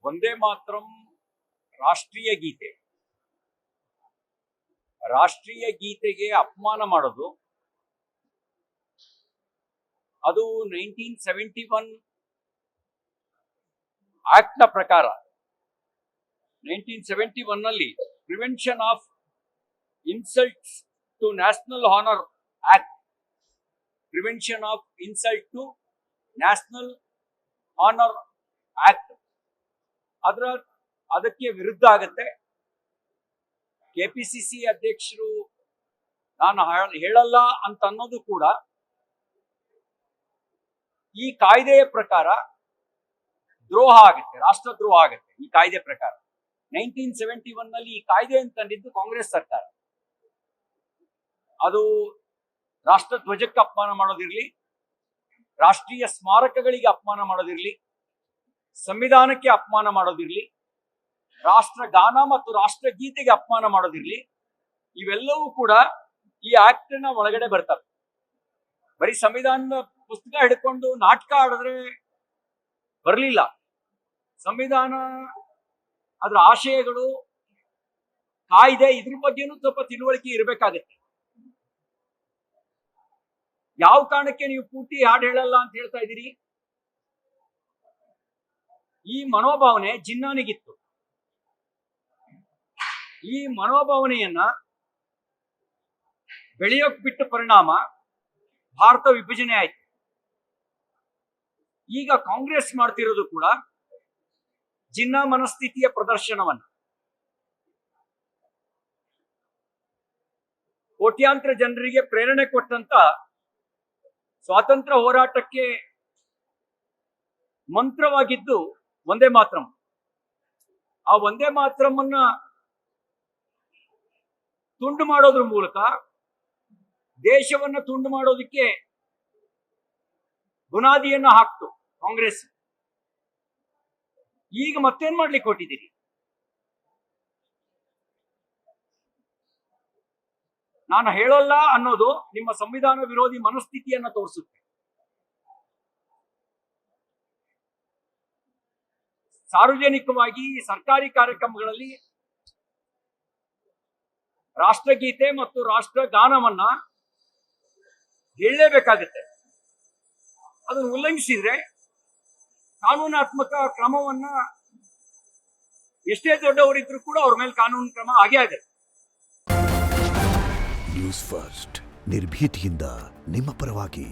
ವಂದೇ ಮಾತರಂ ರಾಷ್ಟ್ರೀಯ ಗೀತೆ. ರಾಷ್ಟ್ರೀಯ ಗೀತೆಗೆ ಅಪಮಾನ ಮಾಡೋದು ಅದು 1971 ಆಕ್ಟ್ ನ ಪ್ರಕಾರ 1971 ನಲ್ಲಿ prevention of insults to national honour act, prevention of insult to national honour act ಅದಕ್ಕೆ ವಿರುದ್ಧ ಆಗತ್ತೆ. ಕೆಪಿಸಿಸಿ ಅಧ್ಯಕ್ಷರು ನಾನು ಹೇಳಲ್ಲ ಅಂತ ಅನ್ನೋದು ಕೂಡ ಈ ಕಾಯ್ದೆಯ ಪ್ರಕಾರ ದ್ರೋಹ ಆಗುತ್ತೆ, ರಾಷ್ಟ್ರದ್ರೋಹ ಆಗುತ್ತೆ. ಈ ಕಾಯ್ದೆ ಪ್ರಕಾರ 1971 ನಲ್ಲಿ ಈ ಕಾಯ್ದೆ ತಂದಿದ್ದು ಕಾಂಗ್ರೆಸ್ ಸರ್ಕಾರ. ಅದು ರಾಷ್ಟ್ರ ಧ್ವಜಕ್ಕೆ ಅಪಮಾನ ಮಾಡೋದಿರ್ಲಿ, ರಾಷ್ಟ್ರೀಯ ಸ್ಮಾರಕಗಳಿಗೆ ಅಪಮಾನ ಮಾಡೋದಿರ್ಲಿ, ಸಂವಿಧಾನಕ್ಕೆ ಅಪಮಾನ ಮಾಡೋದಿರ್ಲಿ, ರಾಷ್ಟ್ರ ಗಾನ ಮತ್ತು ರಾಷ್ಟ್ರಗೀತೆಗೆ ಅಪಮಾನ ಮಾಡೋದಿರ್ಲಿ, ಇವೆಲ್ಲವೂ ಕೂಡ ಈ ಆಕ್ಟ್ ನ ಒಳಗಡೆ ಬರ್ತವೆ. ಬರೀ ಸಂವಿಧಾನದ ಪುಸ್ತಕ ಹಿಡ್ಕೊಂಡು ನಾಟಕ ಆಡಿದ್ರೆ ಬರಲಿಲ್ಲ. ಸಂವಿಧಾನ, ಅದರ ಆಶಯಗಳು, ಕಾಯ್ದೆ, ಇದ್ರ ಬಗ್ಗೆನೂ ಸ್ವಲ್ಪ ತಿಳುವಳಿಕೆ ಇರಬೇಕಾಗತ್ತೆ. ಯಾವ ಕಾರಣಕ್ಕೆ ನೀವು ಪೂರ್ತಿ ಹಾಡು ಹೇಳಲ್ಲ ಅಂತ ಹೇಳ್ತಾ ಇದ್ದೀರಿ? ಈ ಮನೋಭಾವನೆ ಜಿನ್ನಾನಿಗಿತ್ತು. ಈ ಮನೋಭಾವನೆಯನ್ನ ಬೆಳೆಯೋಕ್ ಬಿಟ್ಟ ಪರಿಣಾಮ ಭಾರತ ವಿಭಜನೆ ಆಯ್ತು. ಈಗ ಕಾಂಗ್ರೆಸ್ ಮಾಡ್ತಿರೋದು ಕೂಡ ಜಿನ್ನಾ ಮನಸ್ಥಿತಿಯ ಪ್ರದರ್ಶನವನ್ನ. ಕೋಟ್ಯಾಂತರ ಜನರಿಗೆ ಪ್ರೇರಣೆ ಕೊಟ್ಟಂತ ಸ್ವಾತಂತ್ರ್ಯ ಹೋರಾಟಕ್ಕೆ ಮಂತ್ರವಾಗಿದ್ದು ವಂದೇ ಮಾತರಂ. ಆ ವಂದೇ ಮಾತರಂ ತುಂಡು ಮಾಡೋದ್ರ ಮೂಲಕ ದೇಶವನ್ನ ತುಂಡು ಮಾಡೋದಕ್ಕೆ ಬುನಾದಿಯನ್ನ ಹಾಕ್ತು ಕಾಂಗ್ರೆಸ್. ಈಗ ಮತ್ತೇನ್ ಮಾಡ್ಲಿಕ್ಕೆ ಕೊಟ್ಟಿದ್ದೀರಿ? ನಾನು ಹೇಳಲ್ಲ ಅನ್ನೋದು ನಿಮ್ಮ ಸಂವಿಧಾನ ವಿರೋಧಿ ಮನಸ್ಥಿತಿಯನ್ನ ತೋರಿಸುತ್ತೆ. ಸಾರ್ವಜನಿಕವಾಗಿ ಸರ್ಕಾರಿ ಕಾರ್ಯಕ್ರಮಗಳಲ್ಲಿ ರಾಷ್ಟ್ರಗೀತೆ ಮತ್ತು ರಾಷ್ಟ್ರ ಗಾನವನ್ನ ಹೇಳಲೇಬೇಕಾಗುತ್ತೆ. ಅದನ್ನು ಉಲ್ಲಂಘಿಸಿದ್ರೆ ಕಾನೂನಾತ್ಮಕ ಕ್ರಮವನ್ನ, ಎಷ್ಟೇ ದೊಡ್ಡವರಿದ್ರು ಕೂಡ ಅವ್ರ ಮೇಲೆ ಕಾನೂನು ಕ್ರಮ ಆಗೇ ಆಗುತ್ತೆ. ನ್ಯೂಸ್ ಫಸ್ಟ್, ನಿರ್ಭೀತಿಯಿಂದ ನಿಮ್ಮ ಪರವಾಗಿ.